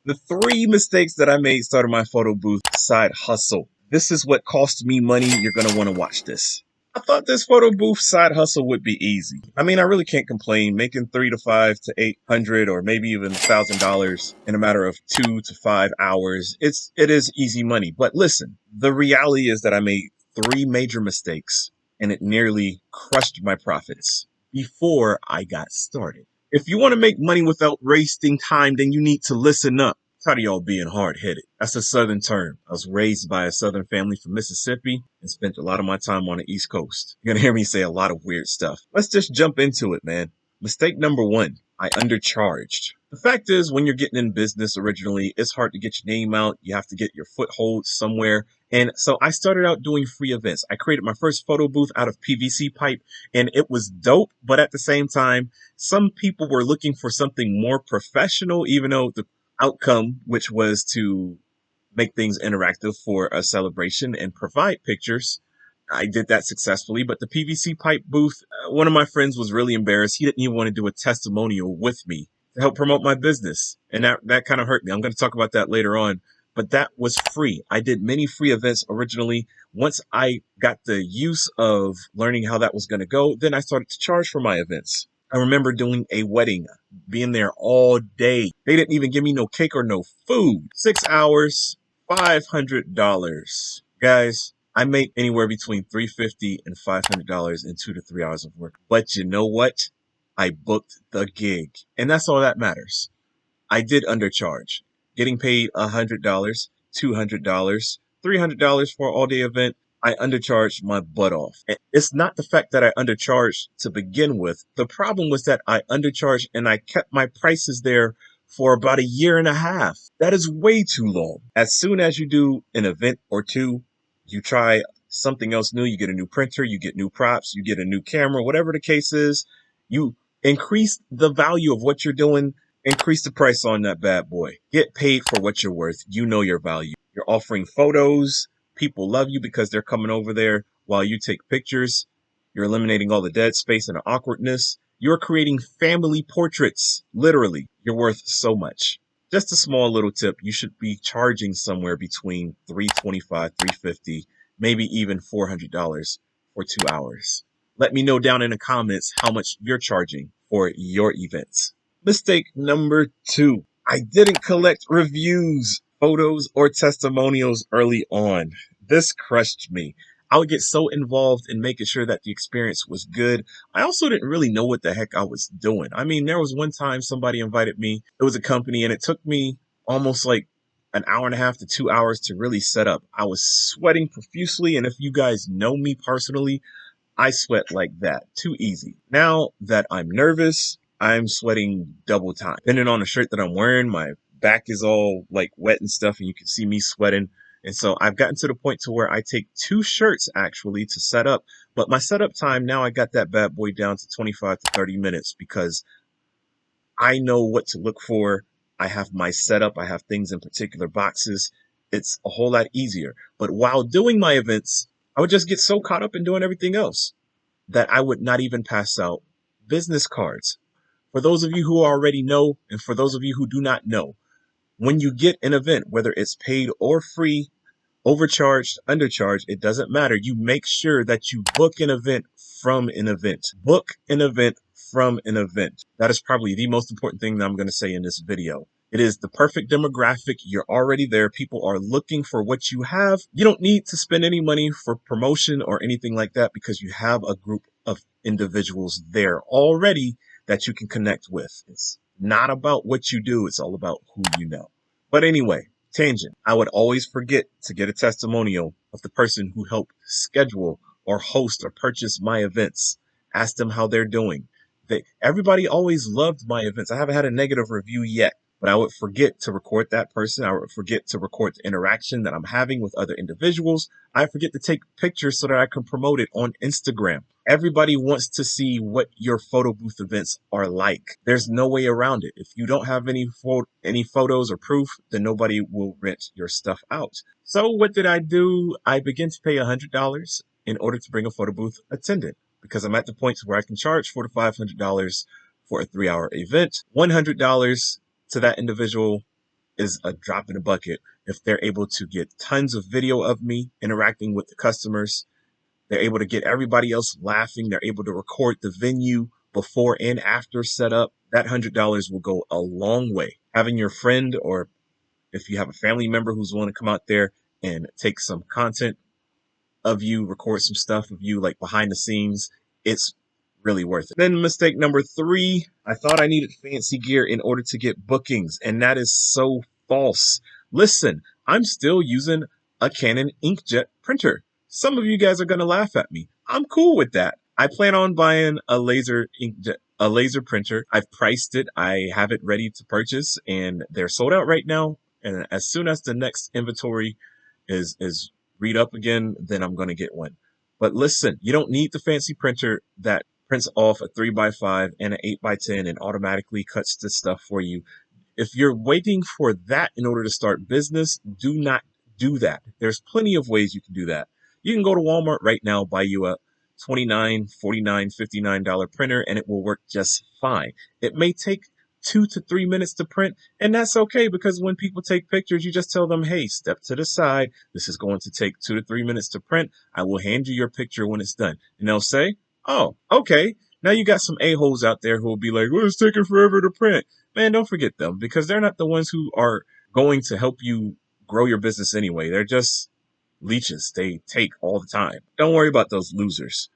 The three mistakes that I made starting my photo booth side hustle. This is what cost me money. You're going to want to watch this. I thought this photo booth side hustle would be easy. I mean, I really can't complain. Making 3 to 5 to 800 or maybe even $1,000 in a matter of 2 to 5 hours. It is easy money. But listen, the reality is that I made three major mistakes and it nearly crushed my profits before I got started. If you want to make money without wasting time, then you need to listen up. Tired of y'all being hard-headed. That's a Southern term. I was raised by a Southern family from Mississippi and spent a lot of my time on the East Coast. You're gonna hear me say a lot of weird stuff. Let's just jump into it, man. Mistake number one, I undercharged. The fact is, when you're getting in business originally, it's hard to get your name out. You have to get your foothold somewhere. And so I started out doing free events. I created my first photo booth out of PVC pipe and it was dope. But at the same time, some people were looking for something more professional, even though the outcome, which was to make things interactive for a celebration and provide pictures. I did that successfully, but the PVC pipe booth, one of my friends was really embarrassed. He didn't even want to do a testimonial with me to help promote my business. And that kind of hurt me. I'm going to talk about that later on, but that was free. I did many free events originally. Once I got the use of learning how that was going to go, then I started to charge for my events. I remember doing a wedding, being there all day. They didn't even give me no cake or no food. 6 hours, $500. Guys, I make anywhere between $350 and $500 in 2 to 3 hours of work. But you know what? I booked the gig. And that's all that matters. I did undercharge. Getting paid $100, $200, $300 for an all-day event. I undercharged my butt off. It's not the fact that I undercharged to begin with. The problem was that I undercharged and I kept my prices there for about 1.5 years. That is way too long. As soon as you do an event or two, you try something else new, you get a new printer, you get new props, you get a new camera, whatever the case is, you increase the value of what you're doing, increase the price on that bad boy. Get paid for what you're worth. You know your value. You're offering photos. People love you because they're coming over there while you take pictures. You're eliminating all the dead space and the awkwardness. You're creating family portraits. Literally, you're worth so much. Just a small little tip. You should be charging somewhere between $325, $350, maybe even $400 for 2 hours. Let me know down in the comments how much you're charging for your events. Mistake number two, I didn't collect reviews, photos, or testimonials early on. This crushed me. I would get so involved in making sure that the experience was good. I also didn't really know what the heck I was doing. I mean, there was one time somebody invited me. It was a company and it took me almost like 1.5 to 2 hours to really set up. I was sweating profusely. And if you guys know me personally, I sweat like that. Too easy. Now that I'm nervous, I'm sweating double time. Depending on the shirt that I'm wearing, my back is all like wet and stuff and you can see me sweating. And so I've gotten to the point to where I take 2 shirts actually to set up. But my setup time, now I got that bad boy down to 25 to 30 minutes because I know what to look for. I have my setup. I have things in particular boxes. It's a whole lot easier. But while doing my events, I would just get so caught up in doing everything else that I would not even pass out business cards. For those of you who already know, and for those of you who do not know, when you get an event, whether it's paid or free, overcharged, undercharged, it doesn't matter. You make sure that you book an event from an event. Book an event from an event. That is probably the most important thing that I'm going to say in this video. It is the perfect demographic. You're already there. People are looking for what you have. You don't need to spend any money for promotion or anything like that because you have a group of individuals there already that you can connect with. It's not about what you do. It's all about who you know. But anyway, tangent. I would always forget to get a testimonial of the person who helped schedule or host or purchase my events. Ask them how they're doing. Everybody always loved my events. I haven't had a negative review yet. But I would forget to record that person. I would forget to record the interaction that I'm having with other individuals. I forget to take pictures so that I can promote it on Instagram. Everybody wants to see what your photo booth events are like. There's no way around it. If you don't have any photos or proof, then nobody will rent your stuff out. So what did I do? I began to pay $100 in order to bring a photo booth attendant because I'm at the point where I can charge $400 to $500 for a 3-hour event. $100 to that individual is a drop in the bucket if they're able to get tons of video of me interacting with the customers. They're able to get everybody else laughing. They're able to record the venue before and after setup. That $100 will go a long way. Having your friend, or if you have a family member who's willing to come out there and take some content of you, record some stuff of you like behind the scenes, it's really worth it. Then mistake number 3, I thought I needed fancy gear in order to get bookings, and that is so false. Listen, I'm still using a Canon inkjet printer. Some of you guys are going to laugh at me. I'm cool with that. I plan on buying a laser inkjet, a laser printer. I've priced it. I have it ready to purchase, and they're sold out right now. And as soon as the next inventory is read up again, then I'm going to get one. But listen, you don't need the fancy printer that prints off a 3x5 and an 8x10 and automatically cuts this stuff for you. If you're waiting for that in order to start business, do not do that. There's plenty of ways you can do that. You can go to Walmart right now, buy you a $29, $49, $59 printer, and it will work just fine. It may take 2 to 3 minutes to print, and that's okay, because when people take pictures, you just tell them, hey, step to the side. This is going to take 2 to 3 minutes to print. I will hand you your picture when it's done. And they'll say, oh, okay. Now you got some a-holes out there who will be like, well, it's taking forever to print. Man, don't forget them, because they're not the ones who are going to help you grow your business anyway. They're just leeches. They take all the time. Don't worry about those losers.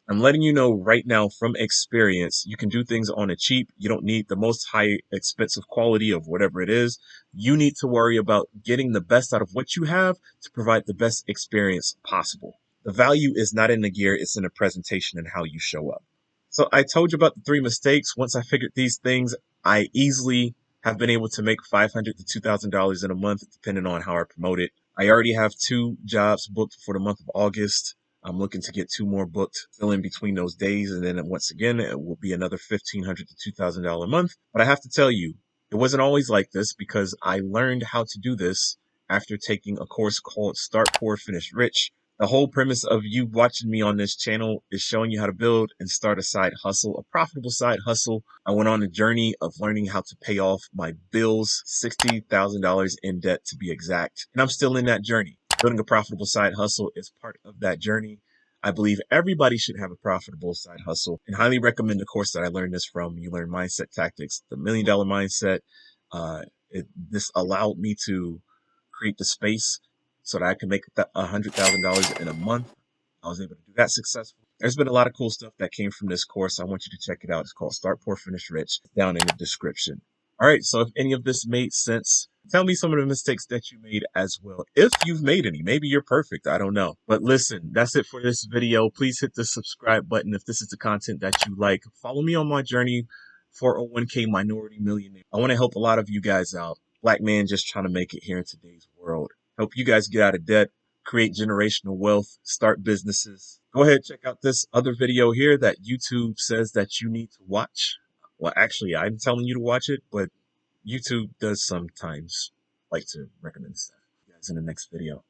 I'm letting you know right now from experience, you can do things on a cheap. You don't need the most high expensive quality of whatever it is. You need to worry about getting the best out of what you have to provide the best experience possible. The value is not in the gear, it's in the presentation and how you show up. So I told you about the 3 mistakes. Once I figured these things, I easily have been able to make $500 to $2,000 in a month, depending on how I promote it. I already have 2 jobs booked for the month of August. I'm looking to get 2 more booked, fill in between those days, and then once again, it will be another $1,500 to $2,000 a month. But I have to tell you, it wasn't always like this, because I learned how to do this after taking a course called Start Poor, Finish Rich. The whole premise of you watching me on this channel is showing you how to build and start a side hustle, a profitable side hustle. I went on a journey of learning how to pay off my bills, $60,000 in debt to be exact, and I'm still in that journey. Building a profitable side hustle is part of that journey. I believe everybody should have a profitable side hustle, and highly recommend the course that I learned this from. You learn mindset tactics, the $1 Million Mindset. This allowed me to create the space so that I can make $100,000 in a month. I was able to do that successfully. There's been a lot of cool stuff that came from this course. I want you to check it out. It's called Start Poor, Finish Rich. It's down in the description. All right, so if any of this made sense, tell me some of the mistakes that you made as well. If you've made any, maybe you're perfect. I don't know. But listen, that's it for this video. Please hit the subscribe button if this is the content that you like. Follow me on my journey, 401k minority millionaire. I want to help a lot of you guys out. Black man just trying to make it here in today's world. Help you guys get out of debt, create generational wealth, start businesses. Go ahead, check out this other video here that YouTube says that you need to watch. Well, actually, I'm telling you to watch it, but YouTube does sometimes like to recommend stuff. See you guys in the next video.